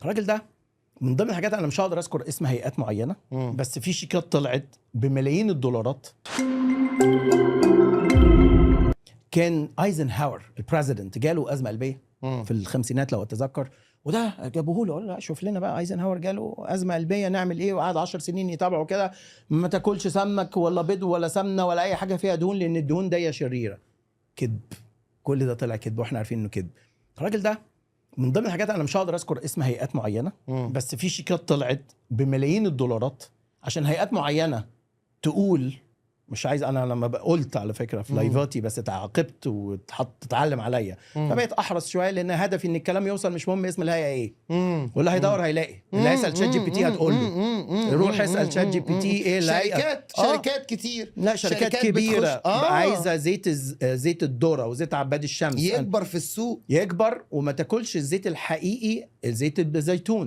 الراجل ده من ضمن الحاجات انا مش هقدر اذكر اسم هيئات معينه، بس في شيكات طلعت بملايين الدولارات. كان ايزنهاور البريزيدنت جاله ازمه قلبيه في الخمسينات لو اتذكر، وده جابوه له، قال له شوف لنا بقى ايزنهاور جاله ازمه قلبيه نعمل ايه، وقعد 10 سنين يتابعوا كده، ما تاكلش سمك ولا بيض ولا سمنه ولا اي حاجه فيها دهون لان الدهون دي شريره. كذب، كل ده طلع كذب واحنا عارفين انه كذب. الراجل ده من ضمن الحاجات انا مش هقدر اذكر اسم هيئات معينه، بس في شيكات طلعت بملايين الدولارات عشان هيئات معينه تقول. مش عايز انا لما قلت على فكره في لايفاتي بس اتعاقبت تتعلم عليا، فبقيت احرص شويه لان هدفي ان الكلام يوصل، مش مهم اسم الهيئه ايه، واللي هيدور هيلاقي. اللي هيسال شات جي بي تي هتقول له روح اسال شات جي بي تي ايه الهيئه. شركات كتير، لا شركات كبيره عايزه زيت الذره وزيت عباد الشمس يكبر في السوق، يكبر، وما تاكلش الزيت الحقيقي، الزيت الزيتون